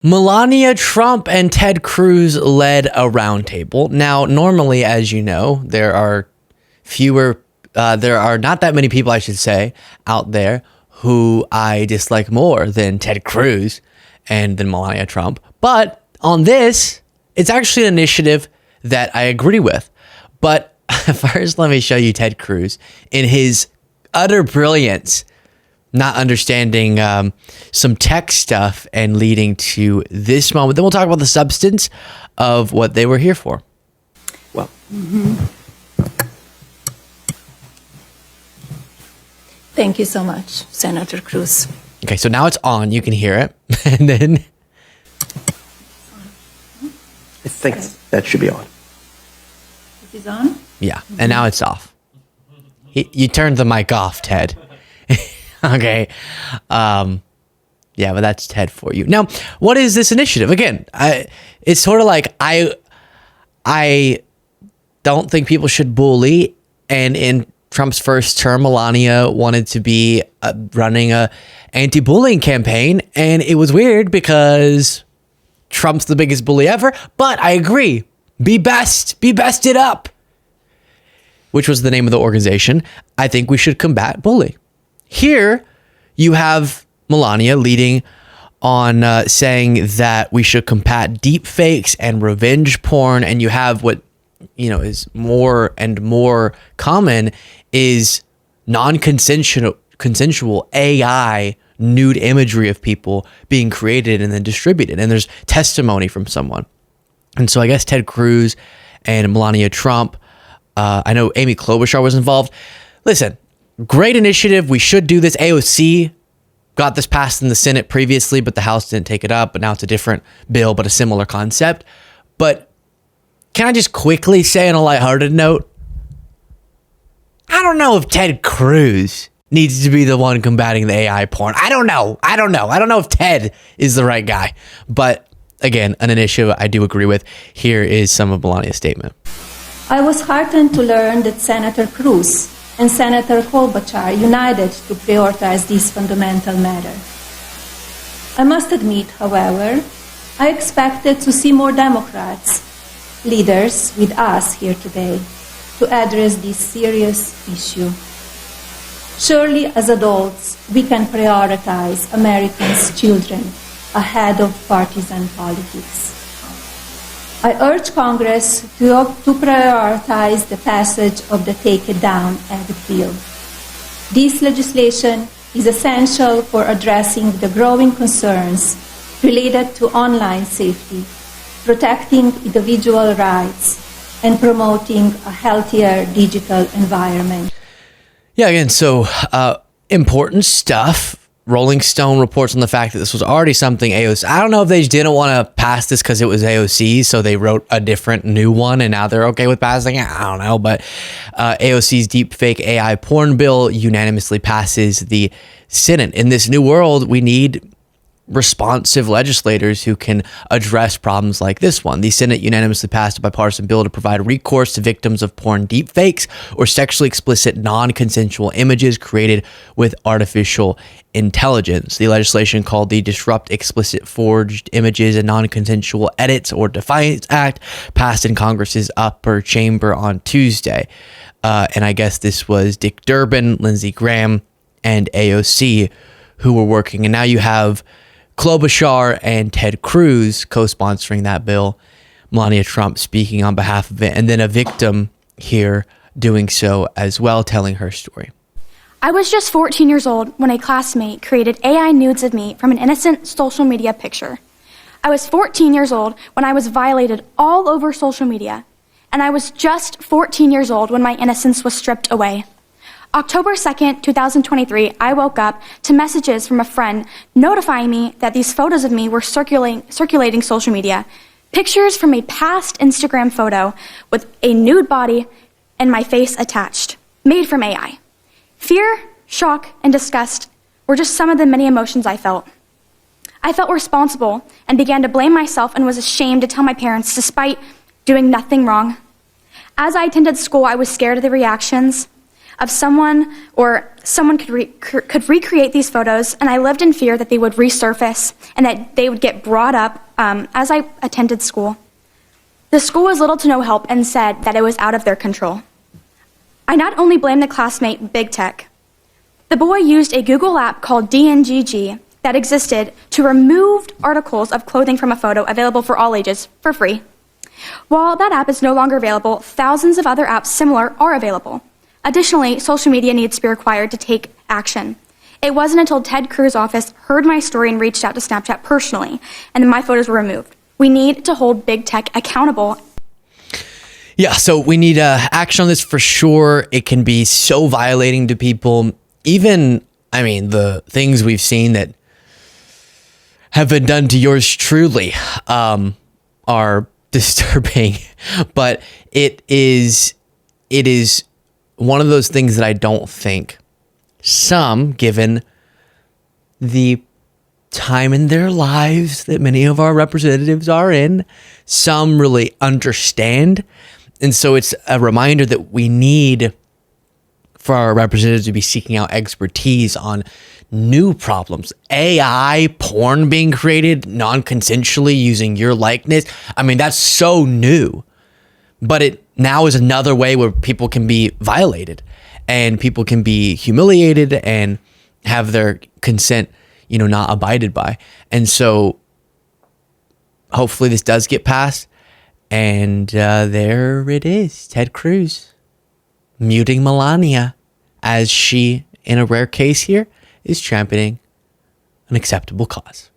Melania Trump and Ted Cruz led a roundtable. Now, normally, as you know, there are not that many people, I should say, out there who I dislike more than Ted Cruz and than Melania Trump. But on this, it's actually an initiative that I agree with. But first, let me show you Ted Cruz in his utter brilliance, not understanding some tech stuff and leading to this moment. Then we'll talk about the substance of what they were here for. Well, Thank you so much, Senator Cruz. Okay, so now it's on. You can hear it. And then I think that should be on. It is on? yeah, and now it's off. You turned the mic off, Ted. Okay. Yeah, but that's Ted for you. Now, what is this initiative? Again, it's sort of like I don't think people should bully. And in Trump's first term, Melania wanted to be running a anti-bullying campaign. And it was weird because Trump's the biggest bully ever. But I agree. Be bested up, which was the name of the organization. I think we should combat bullying. Here, you have Melania leading on saying that we should combat deepfakes and revenge porn, and you have what is more and more common is non-consensual AI nude imagery of people being created and then distributed, and there's testimony from someone. And so I guess Ted Cruz and Melania Trump, I know Amy Klobuchar was involved. Listen. Great initiative. We should do this. AOC got this passed in the Senate previously, but the House didn't take it up. But now it's a different bill, but a similar concept. But can I just quickly say on a lighthearted note, I don't know if Ted Cruz needs to be the one combating the AI porn. I don't know. I don't know if Ted is the right guy. But again, an initiative I do agree with. Here is some of Melania's statement. I was heartened to learn that Senator Cruz and Senator Klobuchar united to prioritize this fundamental matter. I must admit, however, I expected to see more Democrats, leaders with us here today, to address this serious issue. Surely, as adults, we can prioritize Americans' children ahead of partisan politics. I urge Congress to prioritize the passage of the Take It Down Act bill. This legislation is essential for addressing the growing concerns related to online safety, protecting individual rights, and promoting a healthier digital environment. Yeah, again, so important stuff. Rolling Stone reports on the fact that this was already something AOC. I don't know if they just didn't want to pass this because it was AOC, so they wrote a different new one, and now they're okay with passing it. I don't know, but AOC's deepfake AI porn bill unanimously passes the Senate. In this new world, we need responsive legislators who can address problems like this one. The Senate unanimously passed a bipartisan bill to provide recourse to victims of porn deepfakes or sexually explicit non-consensual images created with artificial intelligence. The legislation, called the Disrupt Explicit Forged Images and Non-Consensual Edits or Defiance Act, passed in Congress's upper chamber on Tuesday. And I guess this was Dick Durbin, Lindsey Graham, and AOC who were working. And now you have Klobuchar and Ted Cruz co-sponsoring that bill, Melania Trump speaking on behalf of it, and then a victim here doing so as well, telling her story. I was just 14 years old when a classmate created AI nudes of me from an innocent social media picture. I was 14 years old when I was violated all over social media, and I was just 14 years old when my innocence was stripped away. October 2nd, 2023, I woke up to messages from a friend notifying me that these photos of me were circulating social media. Pictures from a past Instagram photo with a nude body and my face attached, made from AI. Fear, shock, and disgust were just some of the many emotions I felt. I felt responsible and began to blame myself and was ashamed to tell my parents despite doing nothing wrong. As I attended school, I was scared of the reactions. of someone could recreate these photos, and I lived in fear that they would resurface and that they would get brought up as I attended school. The school was little to no help and said that it was out of their control. I not only blamed the classmate Big Tech. The boy used a Google app called DNGG that existed to remove articles of clothing from a photo available for all ages for free. While that app is no longer available, thousands of other apps similar are available. Additionally, social media needs to be required to take action. It wasn't until Ted Cruz's office heard my story and reached out to Snapchat personally, and then my photos were removed. We need to hold Big Tech accountable. Yeah, so we need action on this for sure. It can be so violating to people. Even, I mean, the things we've seen that have been done to yours truly are disturbing. But it is one of those things that I don't think some, given the time in their lives that many of our representatives are in, some really understand. And so it's a reminder that we need for our representatives to be seeking out expertise on new problems. AI porn being created non-consensually using your likeness. I mean, that's so new. But it now is another way where people can be violated and people can be humiliated and have their consent, not abided by. And so hopefully this does get passed. And there it is, Ted Cruz muting Melania as she, in a rare case here, is championing an acceptable cause.